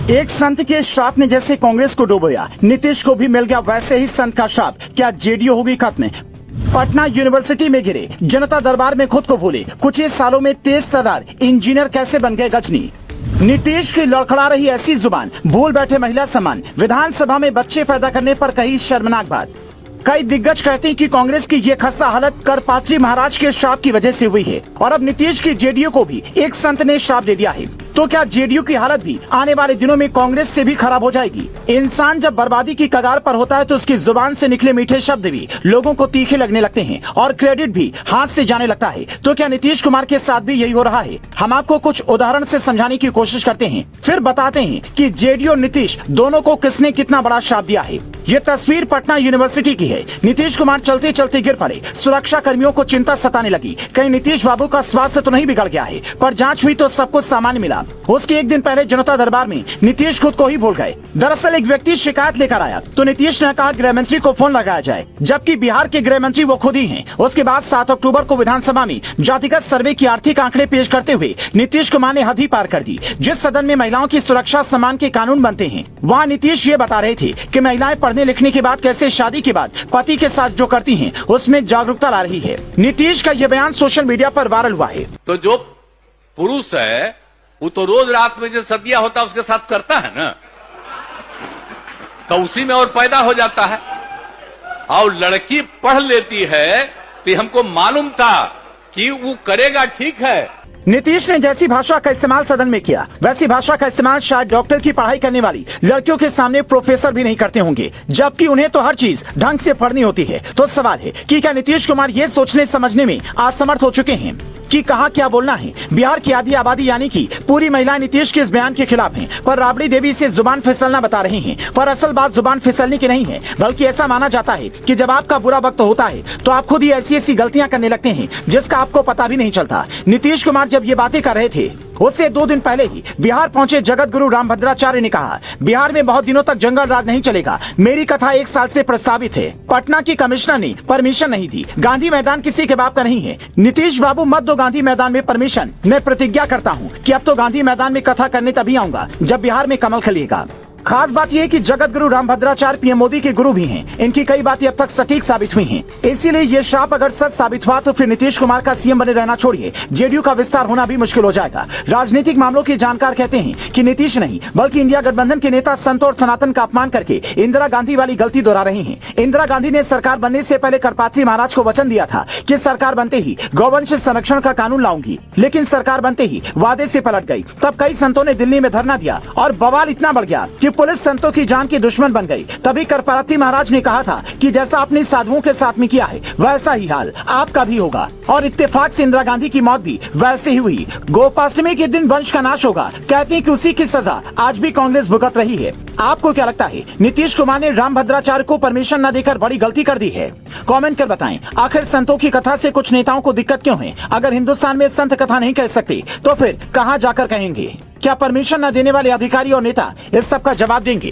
एक संत के श्राप ने जैसे कांग्रेस को डुबोया, नीतीश को भी मिल गया वैसे ही संत का श्राप। क्या जेडीयू होगी खत्म? पटना यूनिवर्सिटी में गिरे, जनता दरबार में खुद को भूले, कुछ ही सालों में तेज तर्रार इंजीनियर कैसे बन गए गजनी। नीतीश की लड़खड़ा रही ऐसी जुबान, भूल बैठे महिला सम्मान, विधानसभा में बच्चे पैदा करने पर कही शर्मनाक बात। कई दिग्गज कहते हैं कि कांग्रेस की ये खस्ता हालत करपात्री महाराज के श्राप की वजह से हुई है और अब नीतीश की जेडीयू को भी एक संत ने श्राप दे दिया है। तो क्या जेडीयू की हालत भी आने वाले दिनों में कांग्रेस से भी खराब हो जाएगी? इंसान जब बर्बादी की कगार पर होता है तो उसकी जुबान से निकले मीठे शब्द भी लोगों को तीखे लगने लगते हैं और क्रेडिट भी हाथ से जाने लगता है। तो क्या नीतीश कुमार के साथ भी यही हो रहा है? हम आपको कुछ उदाहरण से समझाने की कोशिश करते हैं, फिर बताते हैं कि जेडीयू और नीतीश दोनों को किसने कितना बड़ा श्राप दिया है। ये तस्वीर पटना यूनिवर्सिटी की है। नीतीश कुमार चलते चलते गिर पड़े, सुरक्षा कर्मियों को चिंता सताने लगी। कहीं नीतीश बाबू का स्वास्थ्य तो नहीं बिगड़ गया है, पर जांच हुई तो सब कुछ सामान्य मिला। उसके एक दिन पहले जनता दरबार में नीतीश खुद को ही भूल गए। दरअसल एक व्यक्ति शिकायत लेकर आया तो नीतीश ने कहा गृह मंत्री को फोन लगाया जाए, जबकि बिहार के गृह मंत्री वो खुद ही हैं। उसके बाद 7 अक्टूबर को विधानसभा में जातिगत सर्वे की आर्थिक आंकड़े पेश करते हुए नीतीश कुमार ने हद ही पार कर दी। जिस सदन में महिलाओं की सुरक्षा सम्मान के कानून बनते हैं, वहाँ नीतीश ये बता रहे थे कि महिलाएं पढ़ने लिखने के बाद कैसे शादी के बाद पति के साथ जो करती हैं उसमें जागरूकता ला रही है। नीतीश का ये बयान सोशल मीडिया पर वायरल हुआ है। तो जो पुरुष है वो तो रोज रात में जो सदिया होता है उसके साथ करता है ना, तो उसी में और पैदा हो जाता है। और लड़की पढ़ लेती है तो हमको मालूम था कि वो करेगा, ठीक है। नीतीश ने जैसी भाषा का इस्तेमाल सदन में किया, वैसी भाषा का इस्तेमाल शायद डॉक्टर की पढ़ाई करने वाली लड़कियों के सामने प्रोफेसर भी नहीं करते होंगे, जबकि उन्हें तो हर चीज ढंग से पढ़नी होती है। तो सवाल है कि क्या नीतीश कुमार ये सोचने समझने में असमर्थ हो चुके हैं कि कहाँ क्या बोलना है? बिहार की आधी आबादी यानी कि पूरी महिलाएं नीतीश के इस बयान के खिलाफ हैं, पर राबड़ी देवी इसे जुबान फिसलना बता रही हैं। पर असल बात जुबान फिसलने की नहीं है, बल्कि ऐसा माना जाता है कि जब आपका बुरा वक्त होता है तो आप खुद ही ऐसी ऐसी गलतियां करने लगते हैं जिसका आपको पता भी नहीं चलता। नीतीश कुमार जब ये बातें कर रहे थे उससे 2 दिन पहले ही बिहार पहुंचे जगत गुरु रामभद्राचार्य ने कहा, बिहार में बहुत दिनों तक जंगल राज नहीं चलेगा। मेरी कथा 1 साल से प्रस्तावित है। पटना की कमिश्नर ने परमिशन नहीं दी। गांधी मैदान किसी के बाप का नहीं है। नीतीश बाबू मत दो गांधी मैदान में परमिशन। मैं प्रतिज्ञा करता हूँ कि अब तो गांधी मैदान में कथा करने तभी आऊंगा जब बिहार में कमल खिलेगा। खास बात यह है कि जगत गुरु रामभद्राचार्य पीएम मोदी के गुरु भी हैं। इनकी कई बातें अब तक सटीक साबित हुई हैं। इसीलिए ये श्राप अगर सच साबित हुआ तो फिर नीतीश कुमार का सीएम बने रहना छोड़िए, जेडीयू का विस्तार होना भी मुश्किल हो जाएगा। राजनीतिक मामलों के जानकार कहते हैं कि नीतीश नहीं बल्कि इंडिया गठबंधन के नेता संत और सनातन का अपमान करके इंदिरा गांधी वाली गलती दोहरा रहे हैं। इंदिरा गांधी ने सरकार बनने से पहले करपात्री महाराज को वचन दिया था कि सरकार बनते ही गौवंश संरक्षण का कानून लाऊंगी, लेकिन सरकार बनते ही वादे से पलट गई। तब कई संतों ने दिल्ली में धरना दिया और बवाल इतना बढ़ गया कि पुलिस संतों की जान की दुश्मन बन गई। तभी करपात्री महाराज ने कहा था कि जैसा आपने साधुओं के साथ में किया है वैसा ही हाल आपका भी होगा, और इत्तेफाक से इंदिरा गांधी की मौत भी वैसे ही हुई। गोपाष्टमी के दिन वंश का नाश होगा, कहते हैं कि उसी की सजा आज भी कांग्रेस भुगत रही है। आपको क्या लगता है, नीतीश कुमार ने रामभद्राचार्य को परमिशन न देकर बड़ी गलती कर दी है? कमेंट कर बताएं, आखिर संतों की कथा से कुछ नेताओं को दिक्कत क्यों है? अगर हिंदुस्तान में संत कथा नहीं कह सकते तो फिर कहां जाकर कहेंगे? क्या परमिशन न देने वाले अधिकारी और नेता इस सब का जवाब देंगे?